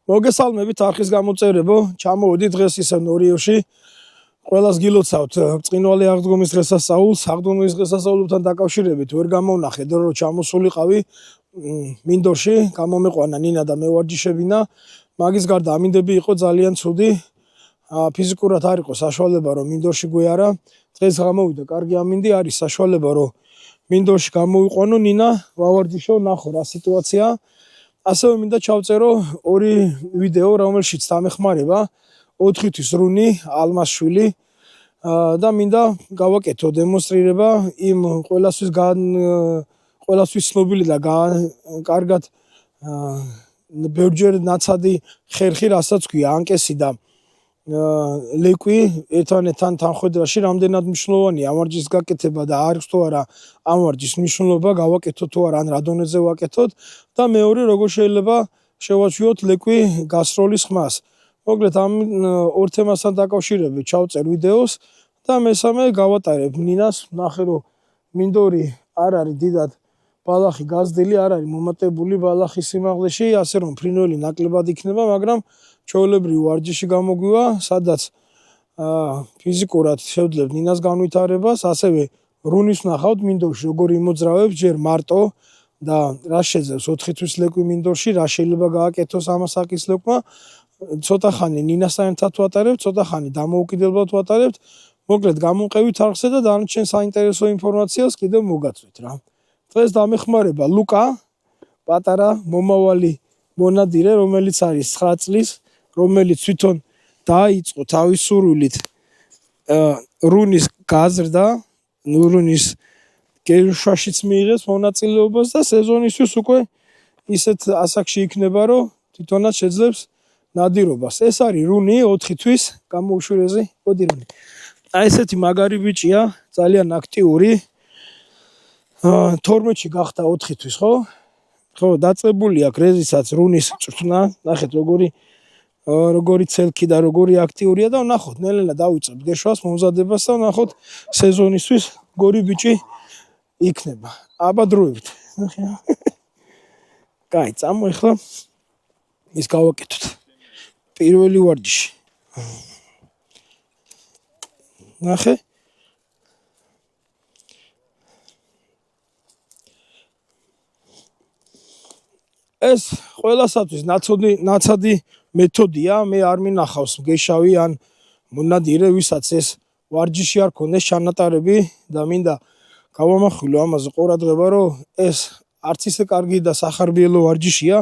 მოგესალმებით არხის გამოწერებო, ჩამოვიდით დღეს ისე ნორიოში. ყველას გილოცავთ ბრწყინვალე აღდგომის დღესასწაულს, აღდგომის დღესასწაულთან დაკავშირებით ვერ გამოვნახეთ, რომ ჩამოსულიყავი მინდორში, გამომეყვანა ნინა და მე ვარჯიშებინა. მაგის გარდა ამინდები იყო ძალიან ცუდი. ფიზიკურად არ იყო საშუალება, რომ მინდორში გვეარა. დღეს გამოვიდა კარგი ამინდი, არის საშუალება, რომ მინდორში გამოვიყვანო ნინა, ვავარჯიშო, ნახო რა სიტუაციაა. ასევე მინდა ჩავწერო ორი ვიდეო, რომელშიც დამეხმარება 4 თვის რუნი ალმასშვილი და მინდა გავაკეთო დემონსტრირება იმ ყველასთვის ცნობილი და კარგად ბევრჯერ ნაცადი ხერხი, რასაც ქვია ანკესი და ლეკვი ერთმანეთთან თანხვედრაში რამდენად მნიშვნელოვანია ამ ვარჯიშის გაკეთება და არის თუ არა ამ ვარჯიშის მნიშვნელობა, გავაკეთოთ თუ არა, ან რა დონეზე ვაკეთოთ და მეორე როგორ შეიძლება შევაჩვიოთ ლეკვი გასროლის ხმას. მოკლედ ამ ორ თემასთან დაკავშირებით ჩავწერ ვიდეოს და მესამე გავატარებ ნინას, ნახე რომ მინდორი არ არის დიდად ბალახი გაზრდილი, არ არის მომატებული ბალახის სიმაღლეში, ასე რომ ფრინველი ნაკლებად იქნება, მაგრამ ჩვეულებრივი ვარჯიში გამოგვივა, სადაც ფიზიკურად შევძლებთ ნინას განვითარებას, ასევე რუნის ნახავთ მინდორში როგორ იმოძრავებს ჯერ მარტო და რა შეძლებს 4 თვის ლეკვი მინდორში, რა შეიძლება გააკეთოს ამასაკის ლეკვმა. ცოტა ხანი ნინასთან ერთად ვატარებთ, ცოტა ხანი დამოუკიდებლად ვატარებთ. მოკლედ გამოვყევით არხზე და დანარჩენ საინტერესო ინფორმაციას კიდევ მოგაწვით რა. დღეს დამეხმარება ლუკა, პატარა მომავალი მონადირე, რომელიც არის 9 წლის, რომელიც თვითონ დაიწყო თავის სურვილით რუნის გაზრდა, რუნის გერშვაშიც მიიღეს მონაწილეობას და სეზონისთვის უკვე ისეთ ასაკში იქნება, რომ თვითონაც შეძლებს ნადირობას. ეს არის რუნი 4 თვის, გამოუშვირეზე, მოდი რუნი. აი ესეთი მაგარი ბიჭია, ძალიან აქტიური. 12-ში გახდა 4 თვის, ხო? ხო, დაწყებული აქვს რეზისაც რუნის წვრთნა, ნახეთ როგორი ცელქი და როგორი აქტიურია და ნახოთ, ნელ-ნელა დავიწყებთ გეშვას მომზადებას და ნახოთ სეზონისთვის გორი ბიჭი იქნება. აბადროებით. კაი, წამოეხლა ის გავაკეთოთ. პირველი ვარჯიში. ნახე. ეს ყველასათვის ნაცადი მეთოდია, მე არ მინახავს მგეშავი ან მონადირე, ვისაც ეს ვარჯიში არ ქონდეს ჩანატარები და მინდა გავამახვილო ამაზე ყურადღება, რომ ეს არც ისე კარგი და სახარბიელო ვარჯიშია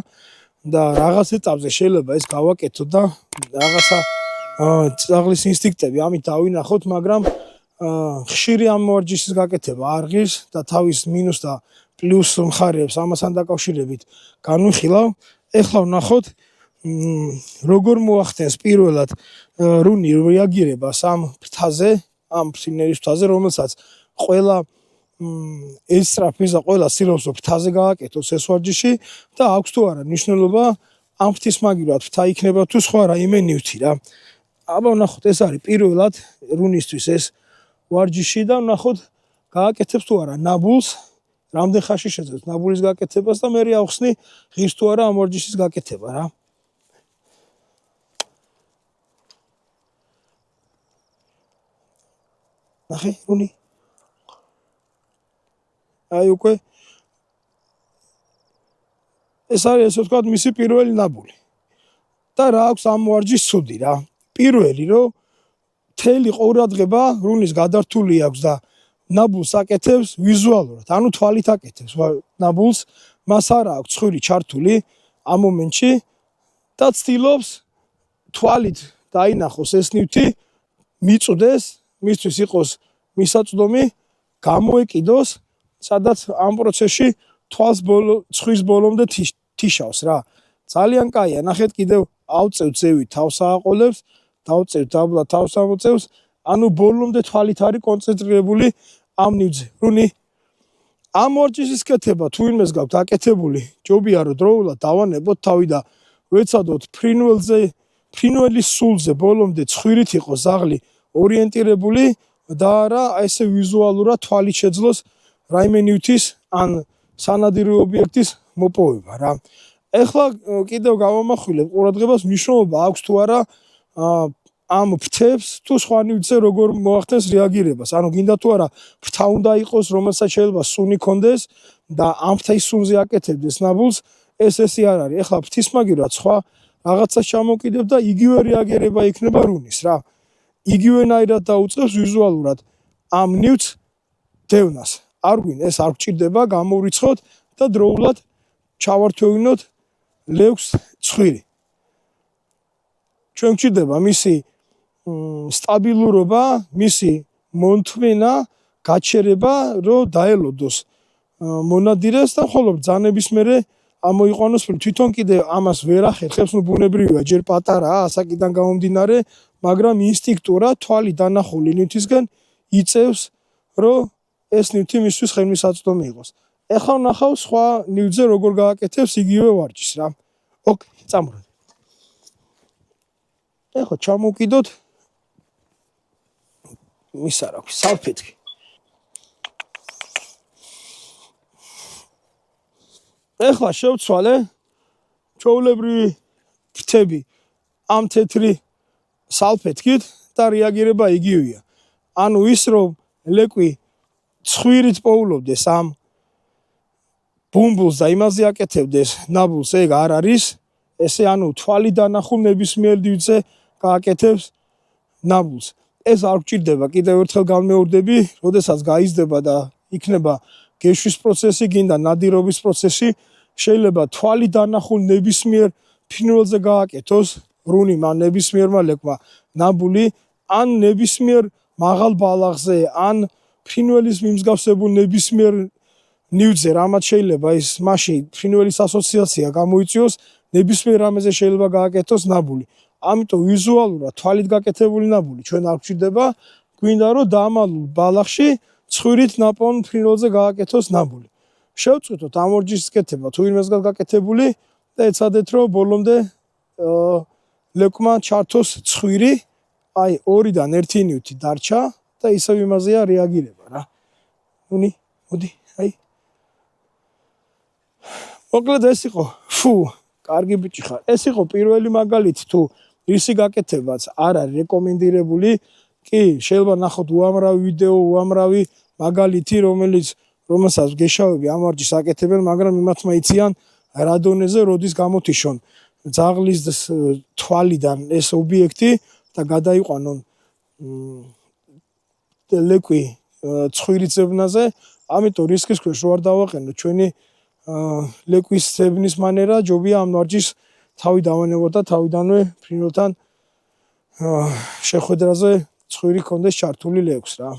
და რაღაც ეტაპზე შეიძლება ეს გავაკეთო და რაღაცა წაღლის ინსტინქტები ამით დავინახოთ, მაგრამ ხშირი ამ ვარჯიშის გაკეთება არ ღირს და თავის მინუს და პლუს მხარეებს ამასთან დაკავშირებით განვიხილავ. ეხლა ვნახოთ როგორ მოახდენს პირველად რუნი რეაგირებას ამ ფრთაზე, ამ ფრინველის ფრთაზე, რომელსაც ყველა ესწრაფის და ყველა ცდილობს რომ ფრთაზე გააკეთოს ეს ვარჯიში და აქვს თუ არა მნიშვნელობა ამ ფრთის მაგივრად ფრთა იქნება თუ სხვა რაიმე ნივთი რა. აბა ვნახოთ, ეს არის პირველად რუნისთვის ეს ვარჯიში და ვნახოთ გააკეთებს თუ არა ნაბულს, რამდენ ხანში შეძლებს ნაბულის გაკეთებას და მე ავხსნი ღირს თუ არა ამ ვარჯიშის გაკეთება რა. ნახე რუნი. აი უკვე ეს არის ესე ვთქვათ მისი პირველი ნაბული. და რა აქვს ამ ვარჯიშს ცუდი რა. პირველი რომ მთელი ყურადღება რუნის გადართული აქვს და ნაბულს აკეთებს ვიზუალურად, ანუ თვალით აკეთებს ნაბულს, მას არ აქვს ცხვირი ჩართული ამ მომენტში და ცდილობს თვალით დაინახოს ეს ნივთი, მიწვდეს, მისთვის იყოს მისაწვდომი, გამოეკიდოს, სადაც ამ პროცესში თვალს ცხვრის ბოლომდე თიშავს რა. ძალიან კაია, ნახეთ კიდევ ავწევთ ზევით თავს ააყოლებს, დავწევთ დაბლა თავს ამოწევს, ანუ ბოლომდე თვალით არის კონცენტრირებული ამ ნივთზე. რუნი ამ ვარჯიშის კეთება თუ ვინმეს გაქვთ აკეთებული, ჯობია რომ დროულად დავანებოთ თავი და ვეცადოთ ფრინველის სულზე ბოლომდე ცხვირით იყოს ზაღლი ორიენტირებული და არა ესე ვიზუალურად თვალით შეძლოს რაიმე ნივთის ან სანადირო ობიექტის მოპოვება რა. ეხლა კიდევ გავამახვილებ ყურადღებას მნიშვნელობა აქვს თუ არა ამ ფრთებს თუ სხვა ნივთზე როგორ მოახდენს რეაგირებას. ანუ გინდა თუ არა ფრთა უნდა იყოს, რომელსაც შეიძლება სუნი კონდეს და ამ ფრთის სუნზე აკეთებდეს ნაბულს, ესე არ არის. ეხლა ფრთის მაგივრად სხვა რაღაცას ჩამოკიდებ და იგივე რეაგირება იქნება რუნის რა. იგივენაირად დაუწყებს ვიზუალურად ამ ნივთს დევნას. არ გვინ ეს არ გჭირდება გამოვრიცხოთ და დროულად ჩავართვევინოთ ლევს ცხვირი. ჩვენ გჭირდება მისი სტაბილურობა, მისი მონთმენა, გაჩერება, რომ დაელოდოს მონადირეს და ხოლმე ბრძანების მერე ამოიყვანოს. თვითონ კიდე ამას ვერ ახერხებს, ნუ ბუნებრივია, ჯერ პატარაა, ასაკიდან გამომდინარე, მაგრამ ინსტინქტურად თვალი დანახული ნივთისგან იწევს, რომ ეს ნივთი მისთვის ხელმისაწვდომი იყოს. ეხლა ვნახავ სხვა ნივთზე როგორ გააკეთებს იგივე ვარჯიშს რა. ოკეი, წამოვლე. ეხლა ჩამოვკიდოთ ის რა აქვს, სალფეტი. ეხლა შევცვალე ჩვეულებრივი ფრთები ამ თეთრი სალფეტით და რეაგირება იგივეა. ანუ ის რომ ლეკვი ცხვირით პოულობდეს ამ ბუმბულს და იმაზე აკეთებდეს ნაბულს, ეგ არ არის. ესე ანუ თვალი დანახულ ნებისმიერ ნივთზე გააკეთებს ნაბულს. ეს არ გჭირდება, კიდევ ერთხელ განმეორდები, როდესაც გაიზრდება და იქნება გეშვის პროცესი, გინდა ნადირობის პროცესი, შეიძლება თვალი დანახულ ნებისმიერ ფრინველზე გააკეთოს რუნი მან ნებისმიერმა ლეკვმა ნაბული, ან ნებისმიერ მაღალ ბალახზე, ან ფრინველის მიმსგავსებულ ნებისმიერ ნივთზე, რამაც შეიძლება ის მაშინ ფრინველის ასოციაცია გამოიწვიოს, ნებისმიერ რამეზე შეიძლება გააკეთოს ნაბული. ამიტომ ვიზუალურად თვალით გაკეთებული ნაბული ჩვენ არ გვჭირდება, გვინდა რომ დამალულ ბალახში ცხვირით ნაპოვნ ფრინველზე გააკეთოს ნაბული. შევწყვიტოთ ამ ორჯიშის კეთება თუ იმასგან გაკეთებული და ეცადეთ რომ ბოლომდე ლეკვმა ჩართოს ცხვირი, აი 2-დან 1 ნივთი დარჩა და ისევ იმაზეა რეაგირება რა. ნუნი, მოდი, აი. მოკლედ ეს იყო, კარგი ბიჭი ხარ. ეს იყო პირველი მაგალითი თუ ისი გაკეთებაც არ არის რეკომენდირებული. კი, შეიძლება ნახოთ უამრავი ვიდეო, უამრავი მაგალითი, რომელსაც გეშავები ამ ვარჯიშს აკეთებენ, მაგრამ იმათმა იციან რა დონეზე როდის გამოთიშონ ძაღლის თვალიდან ეს ობიექტი და გადაიყვანონ ლეკვი ცხვირის ზებნაზე. ამიტომ რისკის ქვეშ რო არ დავაყენოთ ჩვენი ლეკვის ზებნის მანერა, ჯობია ამ ვარჯიშს თავი დავანებოთ და თავიდანვე ფრინველთან შეხვედრაზე ცხვირი კონდეს ჩართული ლეკვს რა.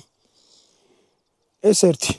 ეს ერთი